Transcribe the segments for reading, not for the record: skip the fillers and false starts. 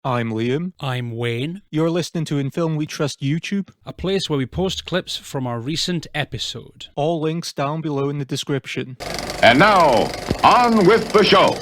I'm Liam. I'm Wayne. You're listening to In Film We Trust YouTube, a place where we post clips from our recent episode. All links down below in the description. And now, on with the show.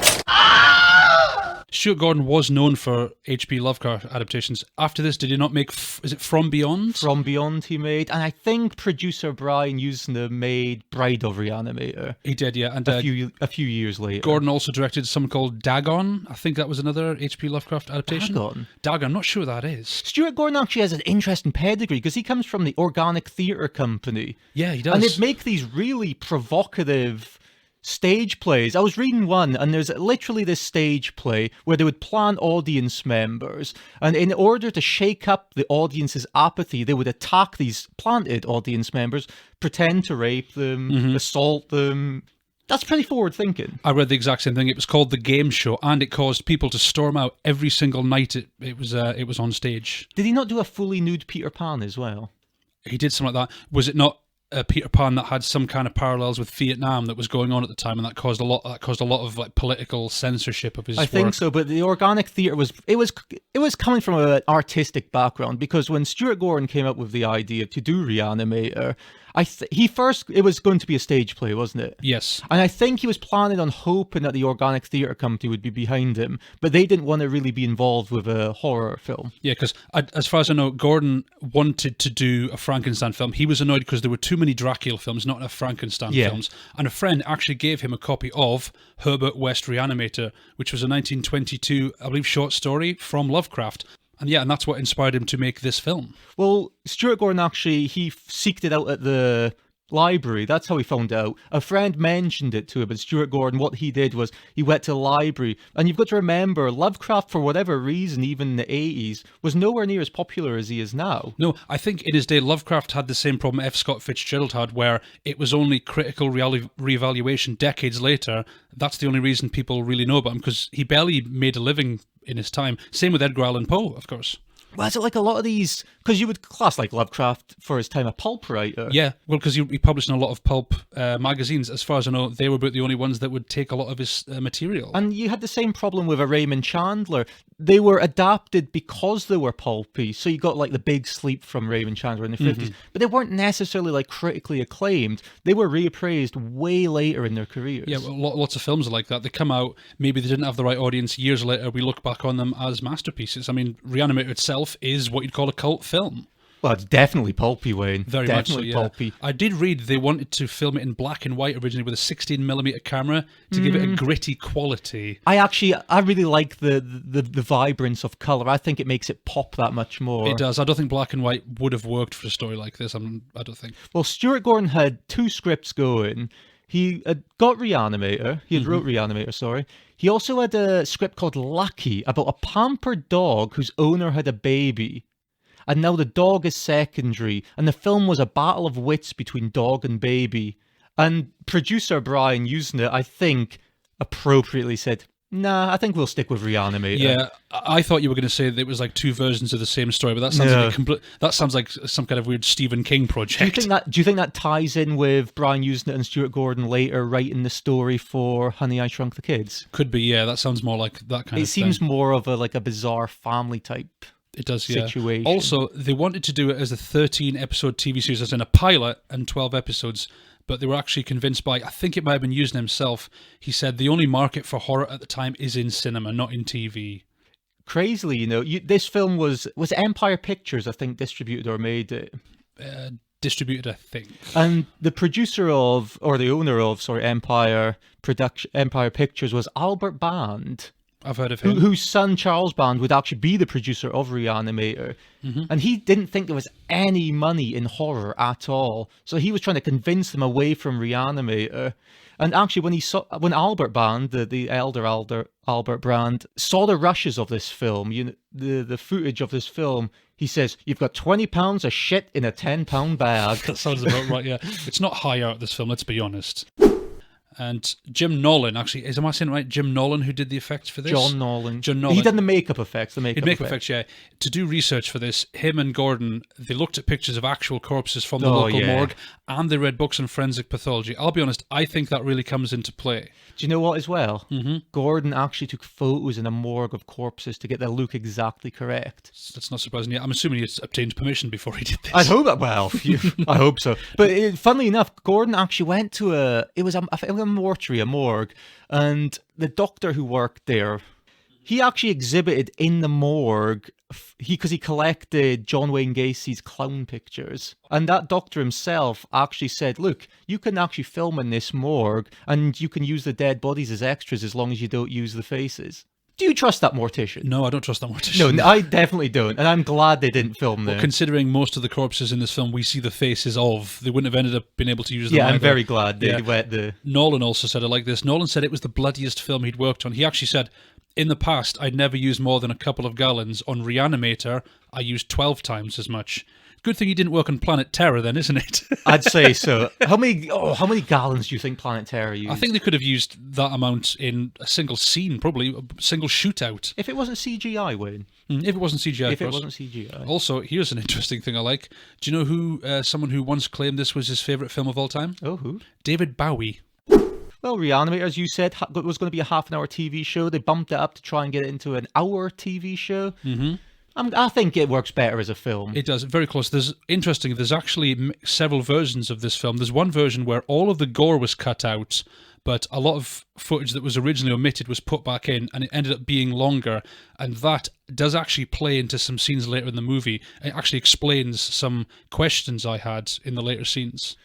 Stuart Gordon was known for H.P. Lovecraft adaptations. After this, did he not make, is it From Beyond? From Beyond he made, and I think producer Brian Usna made Bride of ReAnimator. He did, yeah. And a few years later. Gordon also directed something called Dagon. I think that was another H.P. Lovecraft adaptation. Dagon, I'm not sure what that is. Stuart Gordon actually has an interesting pedigree because he comes from the Organic Theatre Company. Yeah, he does. And they'd make these really provocative stage plays. I was reading one, and there's literally this stage play where they would plan audience members, and in order to shake up the audience's apathy, they would attack these planted audience members, pretend to rape them, assault them. That's pretty forward thinking. I read the exact same thing. It was called The Game Show, and it caused people to storm out every single night it was on stage. Did he not do a fully nude Peter Pan as well? He did something like that. Was it not Peter Pan that had some kind of parallels with Vietnam that was going on at the time, and that caused a lot of like political censorship of his work? I think so, but the Organic Theatre was coming from an artistic background, because when Stuart Gordon came up with the idea to do ReAnimator, it was going to be a stage play, wasn't it? Yes. And I think he was planning on hoping that the Organic Theatre Company would be behind him, but they didn't want to really be involved with a horror film. Yeah, because as far as I know, Gordon wanted to do a Frankenstein film. He was annoyed because there were too many Dracula films, not enough Frankenstein films. And a friend actually gave him a copy of Herbert West ReAnimator, which was a 1922, I believe, short story from Lovecraft. And yeah, and that's what inspired him to make this film. Well, Stuart Gordon actually, he seeked it out at the library. That's how he found out. A friend mentioned it to him, and Stuart Gordon, what he did was he went to the library. And you've got to remember, Lovecraft, for whatever reason, even in the 80s, was nowhere near as popular as he is now. No, I think in his day, Lovecraft had the same problem F. Scott Fitzgerald had, where it was only critical reevaluation decades later. That's the only reason people really know about him, because he barely made a living in his time. Same with Edgar Allan Poe, of course. Well, is it like a lot of these, because you would class like Lovecraft for his time a pulp writer? Yeah, well, because he published in a lot of pulp magazines. As far as I know, they were about the only ones that would take a lot of his material. And you had the same problem with a Raymond Chandler. They were adapted because they were pulpy. So you got like The Big Sleep from Raymond Chandler in the 50s, but they weren't necessarily like critically acclaimed. They were reappraised way later in their careers. Yeah, well, lots of films are like that. They come out, maybe they didn't have the right audience. Years later, we look back on them as masterpieces. I mean, ReAnimator itself is what you'd call a cult film. Well, it's definitely pulpy, Wayne. Very definitely much so, yeah. Pulpy. I did read they wanted to film it in black and white originally with a 16mm camera to give it a gritty quality. I really like the vibrance of colour. I think it makes it pop that much more. It does. I don't think black and white would have worked for a story like this. I don't think. Well, Stuart Gordon had two scripts going. He had got ReAnimator. He had wrote ReAnimator, sorry. He also had a script called Lucky about a pampered dog whose owner had a baby. And now the dog is secondary, and the film was a battle of wits between dog and baby. And producer Brian Usna, I think, appropriately said, nah, I think we'll stick with ReAnimator. Yeah, I thought you were going to say that it was like two versions of the same story, but that sounds that sounds like some kind of weird Stephen King project. Do you think that ties in with Brian Usna and Stuart Gordon later writing the story for Honey, I Shrunk the Kids? Could be, yeah. That sounds more like that kind of thing. It seems more of a bizarre family type. It does, situation. Yeah. Also, they wanted to do it as a 13-episode TV series, as in a pilot and 12 episodes, but they were actually convinced by, I think it might have been Usna himself, he said the only market for horror at the time is in cinema, not in TV. Crazily, this film was Empire Pictures, I think, distributed or made it. Distributed, I think. And the producer of, or the owner of, Empire Pictures was Albert Band. I've heard of him. Whose son, Charles Band, would actually be the producer of ReAnimator. And he didn't think there was any money in horror at all. So he was trying to convince them away from ReAnimator. And actually, when Albert Band, the elder Albert Brand, saw the rushes of this film, the footage of this film, he says, "You've got 20 pounds of shit in a 10-pound bag." That sounds about right, yeah. It's not high art, this film, let's be honest. And Jim Nolan, actually, am I saying it right? Jim Nolan, who did the effects for this? John Nolan. He did the makeup effects. Makeup effects, yeah. To do research for this, him and Gordon, they looked at pictures of actual corpses from the local morgue, and they read books on forensic pathology. I'll be honest, I think that really comes into play. Do you know what as well? Mm-hmm. Gordon actually took photos in a morgue of corpses to get their look exactly correct. That's not surprising. Yeah, I'm assuming he obtained permission before he did this. I hope that. Well, I hope so. But funnily enough, Gordon actually went to a mortuary, a morgue, and the doctor who worked there, he actually exhibited in the morgue because he collected John Wayne Gacy's clown pictures. And that doctor himself actually said, look, you can actually film in this morgue and you can use the dead bodies as extras as long as you don't use the faces. Do you trust that mortician? No, I don't trust that mortician. No, I definitely don't. And I'm glad they didn't film there. Well, considering most of the corpses in this film we see the faces of, they wouldn't have ended up being able to use them. Yeah, either. I'm very glad they went the... Nolan also said it like this. Nolan said it was the bloodiest film he'd worked on. He actually said, in the past, I'd never used more than a couple of gallons. On ReAnimator, I used 12 times as much. Good thing he didn't work on Planet Terror then, isn't it? I'd say so. How many gallons do you think Planet Terror used? I think they could have used that amount in a single scene, probably a single shootout. If it wasn't CGI, Wayne. If it wasn't CGI, If it wasn't CGI. Also, here's an interesting thing I like. Do you know who someone who once claimed this was his favourite film of all time? Oh, who? David Bowie. Well, ReAnimator, as you said, was going to be a half-an-hour TV show. They bumped it up to try and get it into an hour TV show. Mm-hmm. I think it works better as a film. It does, very close. There's actually several versions of this film. There's one version where all of the gore was cut out, but a lot of footage that was originally omitted was put back in, and it ended up being longer. And that does actually play into some scenes later in the movie. It actually explains some questions I had in the later scenes.